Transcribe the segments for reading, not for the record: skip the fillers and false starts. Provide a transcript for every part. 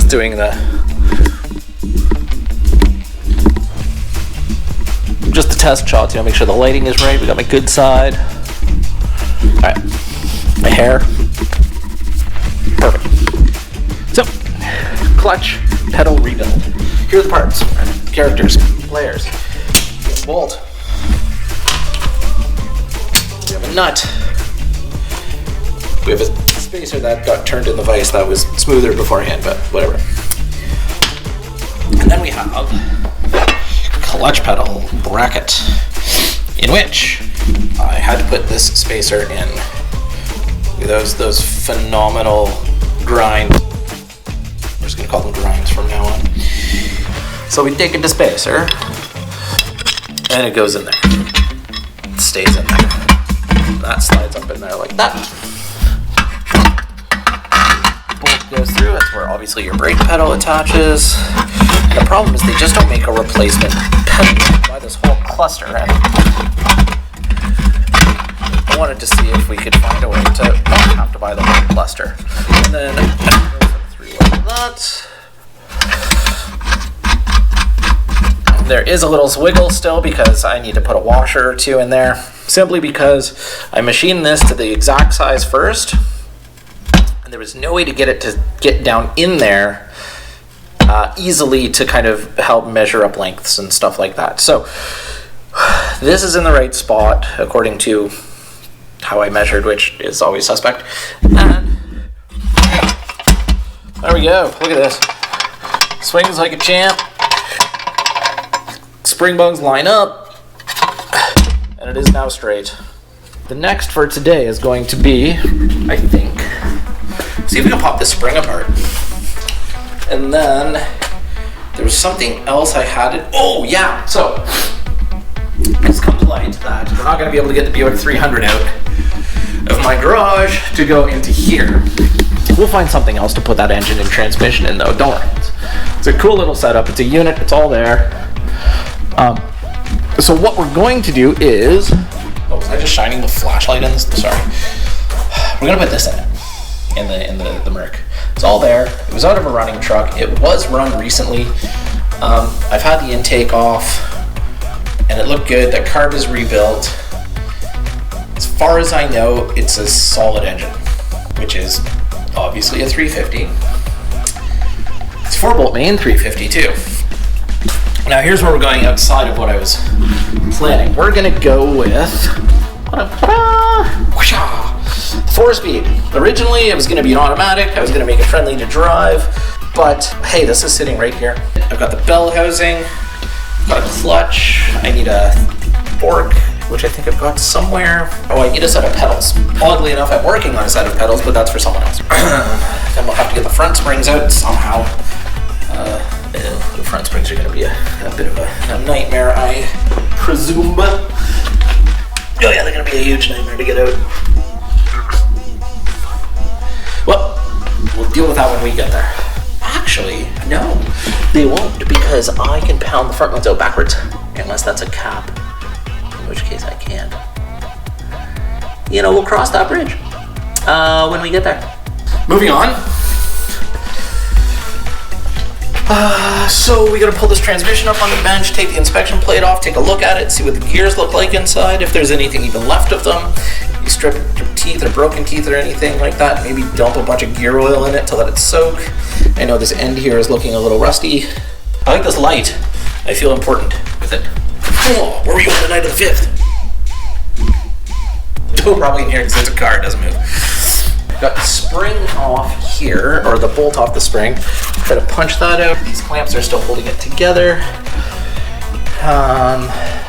just doing the test shots, make sure the lighting is right. We got my good side. All right, my hair, perfect. So, clutch, pedal rebuild. Here are the parts, characters, players. Bolt. We have a nut. We have a spacer that got turned in the vise that was smoother beforehand, but whatever. And then we have clutch pedal bracket, in which I had to put this spacer in. Those phenomenal grinds. We're just gonna call them grinds from now on. So we take a spacer, and it goes in there. It stays in there. That slides up in there like that. Bolt goes through. That's where obviously your brake pedal attaches. The problem is they just don't make a replacement pedal. Buy this whole cluster, and I wanted to see if we could find a way to not have to buy the whole cluster. And then through like that. There is a little wiggle still because I need to put a washer or two in there, simply because I machined this to the exact size first, and there was no way to get it to get down in there easily to kind of help measure up lengths and stuff like that. So this is in the right spot according to how I measured, which is always suspect. And there we go. Look at this. Swings like a champ. Spring bungs line up, and it is now straight. The next for today is going to be, I think, see if we can pop this spring apart. And then there was something else I had it. Oh yeah, so it's come to light that we're not going to be able to get the Buick 300 out of my garage to go into here. We'll find something else to put that engine and transmission in though, don't worry. It's a cool little setup, it's a unit, it's all there. So what we're going to do is, was I just shining the flashlight in this? Sorry. We're gonna put this in it, in the Merc. It's all there. It was out of a running truck. It was run recently. I've had the intake off, and it looked good. The carb is rebuilt. As far as I know, it's a solid engine, which is obviously a 350. It's 4-bolt main 350 too. Now here's where we're going outside of what I was planning. We're gonna go with 4-speed. Originally it was gonna be an automatic. I was gonna make it friendly to drive, but hey, this is sitting right here. I've got the bell housing, I've got a clutch, I need a fork, which I think I've got somewhere. Oh, I need a set of pedals. Oddly enough, I'm working on a set of pedals, but that's for someone else. Then we'll have to get the front springs out somehow. The front springs are going to be a bit of a nightmare, I presume. Oh yeah, they're going to be a huge nightmare to get out. Well, we'll deal with that when we get there. Actually, no, they won't, because I can pound the front ones out backwards, unless that's a cap, in which case I can't. We'll cross that bridge when we get there. Moving on. So we gotta pull this transmission up on the bench, take the inspection plate off, take a look at it, see what the gears look like inside, if there's anything even left of them. You strip teeth or broken teeth or anything like that, maybe dump a bunch of gear oil in it to let it soak. I know this end here is looking a little rusty. I like this light. I feel important with it. Oh, where were you on the night of the 5th? Oh, probably in here because it's a car, it doesn't move. Got the spring off here, or the bolt off the spring. Try to punch that out. These clamps are still holding it together.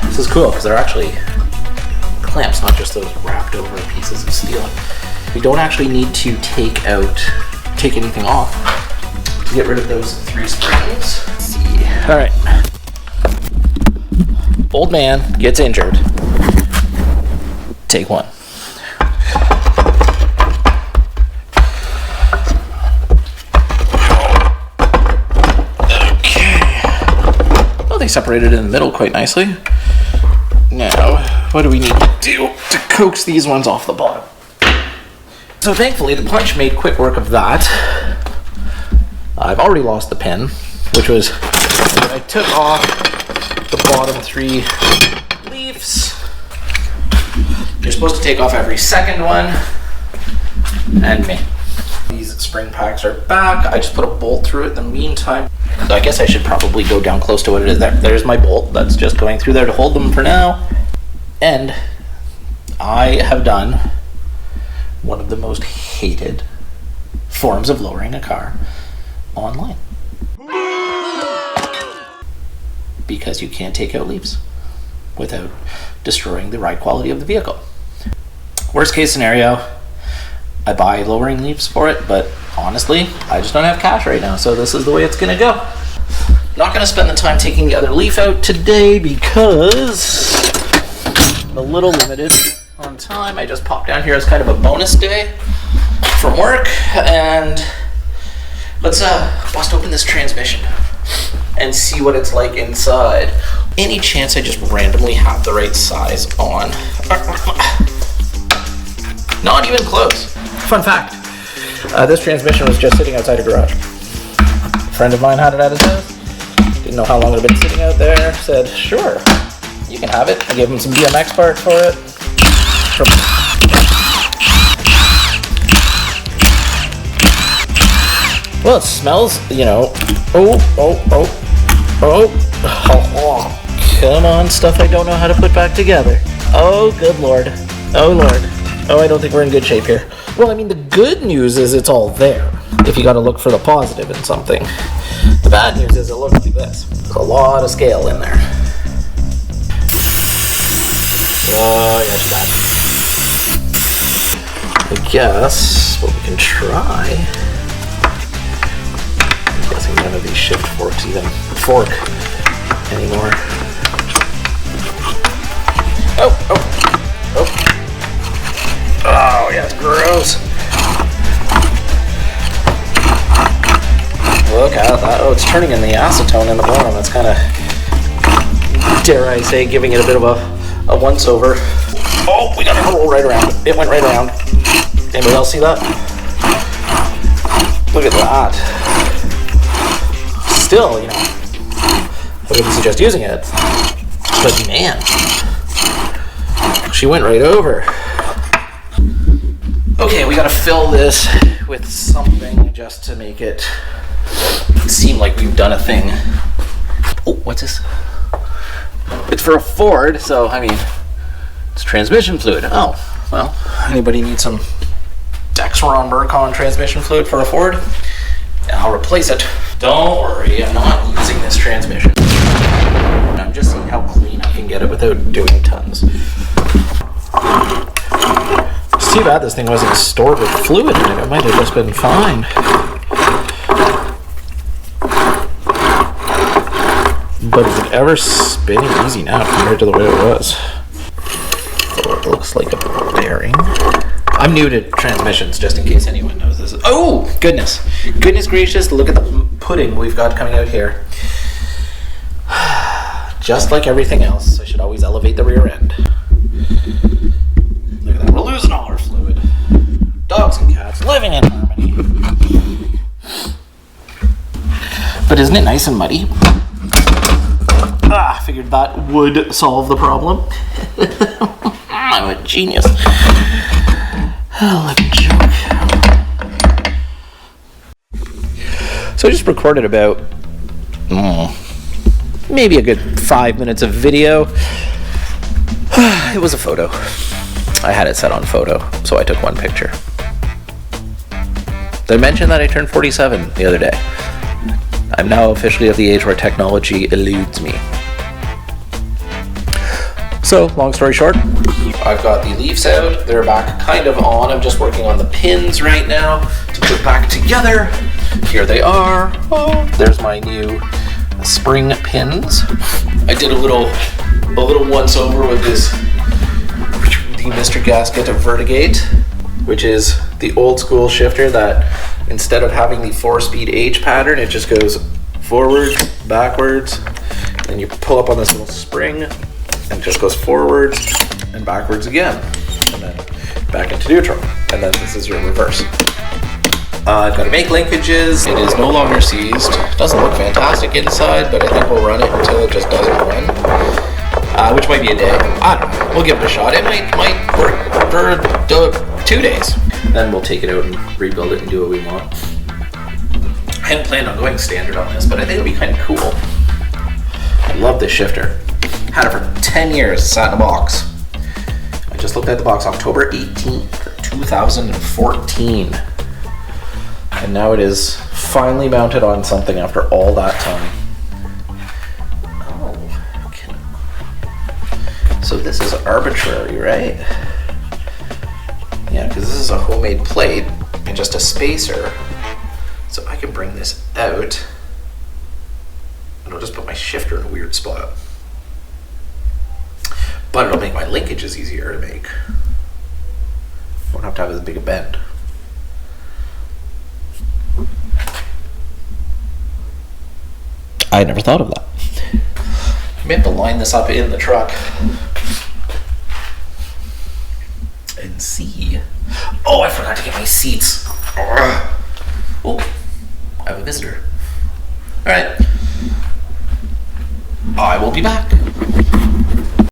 This is cool because they're actually clamps, not just those wrapped over pieces of steel. We don't actually need to take anything off to get rid of those 3 springs. Let's see. All right. Old man gets injured. Take 1. They separated in the middle quite nicely. Now, what do we need to do to coax these ones off the bottom? So thankfully, the punch made quick work of that. I've already lost the pin, which was when I took off the bottom 3 leaves. You're supposed to take off every second one, and me. These spring packs are back. I just put a bolt through it in the meantime. So I guess I should probably go down close to what it is there. There's my bolt that's just going through there to hold them for now. And I have done one of the most hated forms of lowering a car online. Because you can't take out leaves without destroying the ride quality of the vehicle. Worst case scenario, I buy lowering leaves for it, but honestly, I just don't have cash right now, so this is the way it's gonna go. Not gonna spend the time taking the other leaf out today because I'm a little limited on time. I just popped down here as kind of a bonus day from work, and let's bust open this transmission and see what it's like inside. Any chance I just randomly have the right size on? Not even close. Fun fact, this transmission was just sitting outside a garage. A friend of mine had it at his house. Didn't know how long it had been sitting out there. Said, sure, you can have it. I gave him some BMX parts for it. Well, it smells, you know, oh, come on, stuff I don't know how to put back together. Oh, good Lord. Oh, Lord. Oh, I don't think we're in good shape here. Well, I mean, the good news is it's all there, if you gotta look for the positive in something. The bad news is it looks like this. There's a lot of scale in there. Oh, yeah, it's bad. I guess what we can try, I'm guessing none of these shift forks even fork anymore. Oh, yeah, it's gross. Look at that. Oh, it's turning in the acetone in the bottom. That's kind of, dare I say, giving it a bit of a once-over. Oh, we got to roll right around. It went right around. Anybody else see that? Look at that. Still, you know, I wouldn't suggest using it. But man, she went right over. Okay, we gotta fill this with something just to make it seem like we've done a thing. Oh, what's this? It's for a Ford, so I mean, it's transmission fluid. Oh, well, anybody need some Dexron Mercon transmission fluid for a Ford? I'll replace it. Don't worry, I'm not using this transmission. I'm just seeing how clean I can get it without doing tons. It's too bad this thing wasn't stored with fluid in it. It might have just been fine. But is it ever spinning easy now compared to the way it was? Oh, it looks like a bearing. I'm new to transmissions, just in case anyone knows this. Oh, goodness. Goodness gracious, look at the pudding we've got coming out here. Just like everything else, I should always elevate the rear end. Look at that, we're losing all our fluid. Dogs and cats living in harmony. But isn't it nice and muddy? I figured that would solve the problem. I'm a genius. Oh, like a joke. So I just recorded about maybe a good 5 minutes of video. It was a photo. I had it set on photo, so I took one picture. Did I mention that I turned 47 the other day? I'm now officially at the age where technology eludes me. So, long story short, I've got the leaves out. They're back kind of on. I'm just working on the pins right now to put back together. Here they are. Oh, there's my new spring pins. I did a little once over with this the Mr. Gasket Vertigate, which is the old school shifter that instead of having the 4-speed H pattern, it just goes forward, backwards, and you pull up on this little spring and it just goes forwards and backwards again, and then back into neutral, and then this is your reverse. I've got to make linkages. It is no longer seized. Doesn't look fantastic inside, but I think we'll run it until it just doesn't run. Which might be a day. I don't know. We'll give it a shot. It might work for 2 days. Then we'll take it out and rebuild it and do what we want. I hadn't planned on going standard on this, but I think it'll be kind of cool. I love this shifter. Had it for 10 years, sat in a box. I just looked at the box October 18th, 2014. And now it is finally mounted on something after all that time. Oh, okay. So this is arbitrary, right? Yeah, because this is a homemade plate and just a spacer. So I can bring this out and I'll just put my shifter in a weird spot. But it'll make my linkages easier to make. Won't have to have as big a bend. I never thought of that. I may have to line this up in the truck and see. Oh, I forgot to get my seats. Oh, I have a visitor. All right. I will be back.